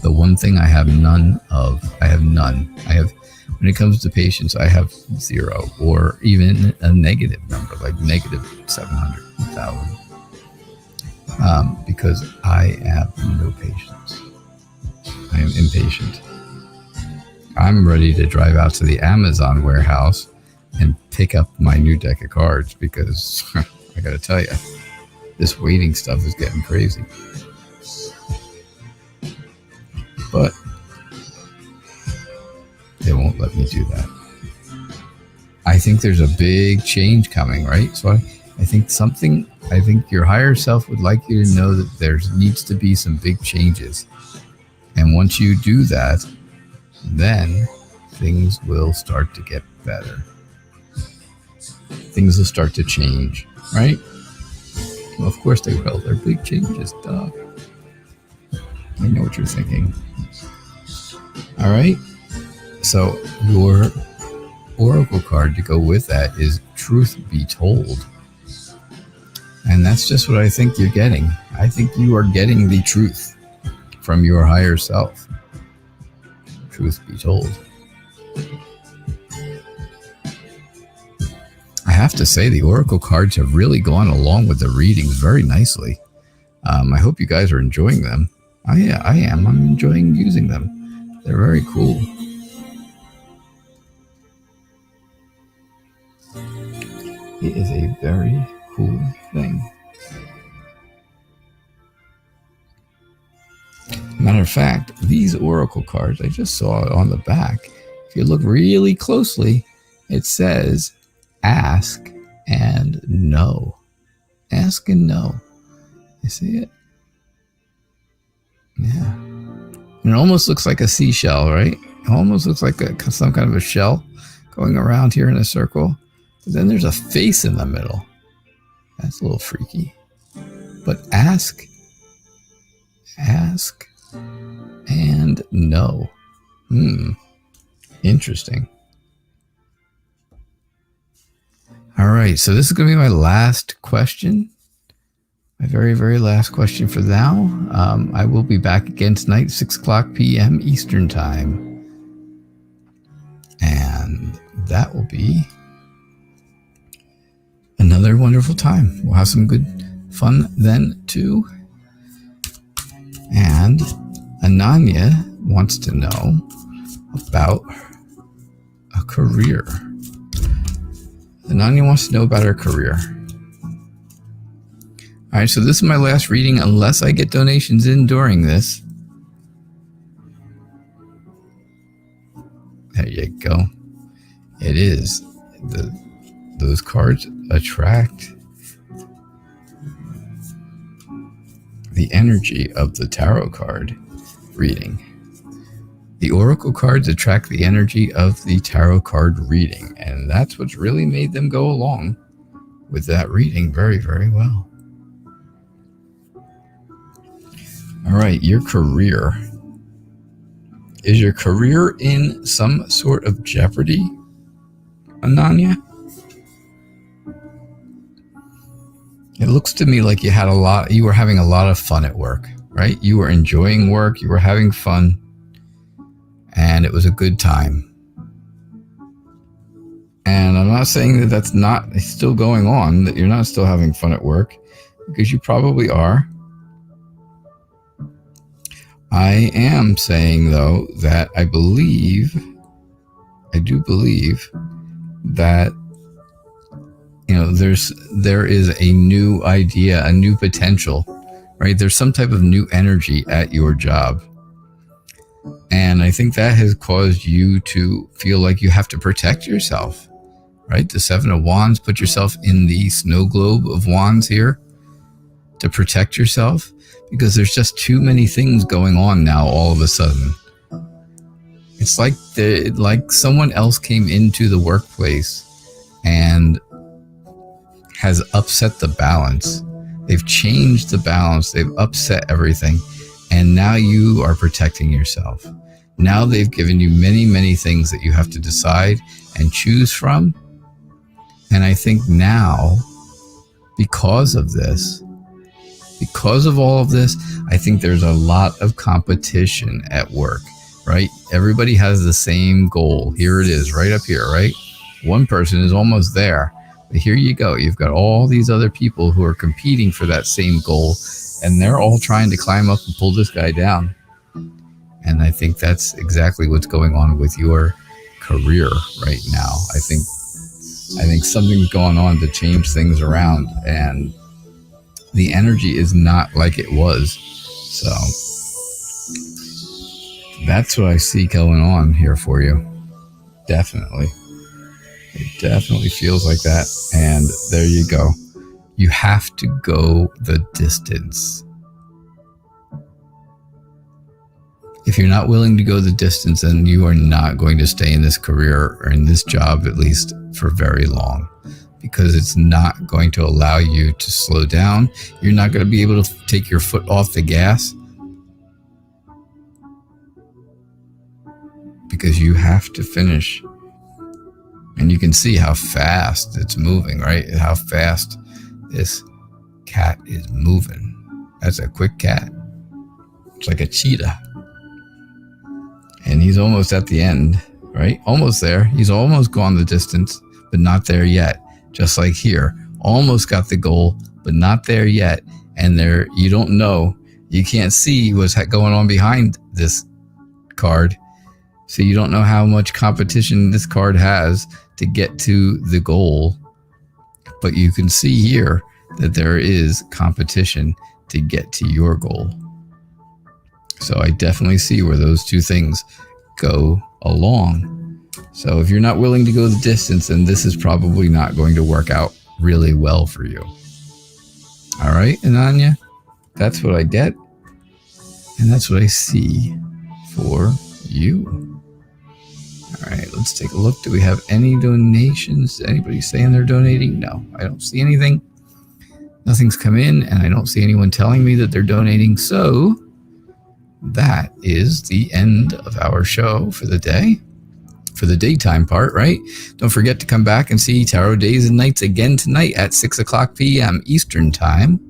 A: The one thing I have none of, when it comes to patience, I have 0 or even a negative number, like negative 700,000. Because I have no patience. I am impatient. I'm ready to drive out to the Amazon warehouse and pick up my new deck of cards because I gotta tell you, this waiting stuff is getting crazy. But they won't let me do that. I think there's a big change coming, right? So I think your higher self would like you to know that there needs to be some big changes. And once you do that, then things will start to get better. Things will start to change, right? Well, of course they will. They're big changes, duh. I know what you're thinking. All right. So your oracle card to go with that is Truth Be Told. And that's just what I think you're getting. I think you are getting the truth from your higher self. Truth be told. I have to say the oracle cards have really gone along with the readings very nicely. I hope you guys are enjoying them. I am. I'm enjoying using them. They're very cool. It is a very cool thing. Matter of fact, these oracle cards, I just saw it on the back. If you look really closely, it says ask and know. Ask and know. You see it? Yeah. And it almost looks like a seashell, right? It almost looks like some kind of a shell going around here in a circle. But then there's a face in the middle. That's a little freaky. But ask and and no. Interesting. All right, so this is going to be my last question. My very, very last question for now. I will be back again tonight, 6 o'clock p.m. Eastern Time. And that will be another wonderful time. We'll have some good fun then, too. And Ananya wants to know about a career. Ananya wants to know about her career. All right, so this is my last reading unless I get donations in during this. There you go. It is. Those cards attract the energy of the tarot card reading. The oracle cards attract the energy of the tarot card reading, and that's what's really made them go along with that reading very, very well. All right, your career. Is your career in some sort of jeopardy, Ananya? It looks to me like you were having a lot of fun at work, right? You were enjoying work, you were having fun, and it was a good time. And I'm not saying that that's not still going on, that you're not still having fun at work, because you probably are. I am saying, though, that I do believe that, you know, there is a new idea, a new potential, right? There's some type of new energy at your job. And I think that has caused you to feel like you have to protect yourself, right? The Seven of Wands, put yourself in the snow globe of wands here to protect yourself, because there's just too many things going on now all of a sudden. It's like someone else came into the workplace and has upset the balance. They've changed the balance. They've upset everything. And now you are protecting yourself. Now they've given you many, many things that you have to decide and choose from. And I think now, because of all of this, I think there's a lot of competition at work, right? Everybody has the same goal. Here it is, right up here, right? One person is almost there. But here you go. You've got all these other people who are competing for that same goal, and they're all trying to climb up and pull this guy down. And I think that's exactly what's going on with your career right now. I think something's going on to change things around, and the energy is not like it was. So that's what I see going on here for you. Definitely. It definitely feels like that. And there you go. You have to go the distance. If you're not willing to go the distance, then you are not going to stay in this career, or in this job at least, for very long. Because it's not going to allow you to slow down. You're not going to be able to take your foot off the gas, because you have to finish. And you can see how fast it's moving, right? How fast this cat is moving. That's a quick cat. It's like a cheetah. And he's almost at the end, right? Almost there. He's almost gone the distance, but not there yet. Just like here, almost got the goal, but not there yet. And there, you don't know, you can't see what's going on behind this card. So you don't know how much competition this card has to get to the goal. But you can see here that there is competition to get to your goal. So I definitely see where those two things go along. So if you're not willing to go the distance, then this is probably not going to work out really well for you. All right, Ananya, that's what I get. And that's what I see for you. All right, let's take a look. Do we have any donations? Anybody saying they're donating? No, I don't see anything. Nothing's come in, and I don't see anyone telling me that they're donating. So that is the end of our show for the day. For the daytime part, right? Don't forget to come back and see Tarot Days and Nights again tonight at 6 o'clock p.m. Eastern Time.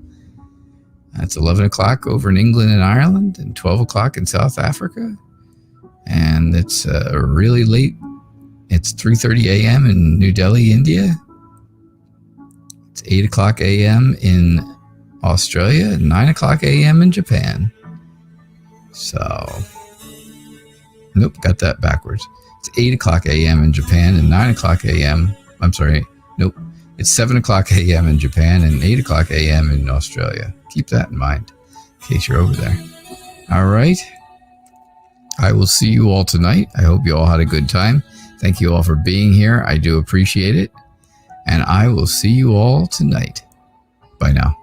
A: That's 11 o'clock over in England and Ireland and 12 o'clock in South Africa. And it's really late. It's 3:30 a.m. in New Delhi, India. It's 8 o'clock a.m. in Australia and 9 o'clock a.m. in Japan. So, nope, got that backwards. It's 8 o'clock a.m. in Japan and 9 o'clock a.m. I'm sorry, nope. It's 7 o'clock a.m. in Japan and 8 o'clock a.m. in Australia. Keep that in mind in case you're over there. All right. I will see you all tonight. I hope you all had a good time. Thank you all for being here. I do appreciate it. And I will see you all tonight. Bye now.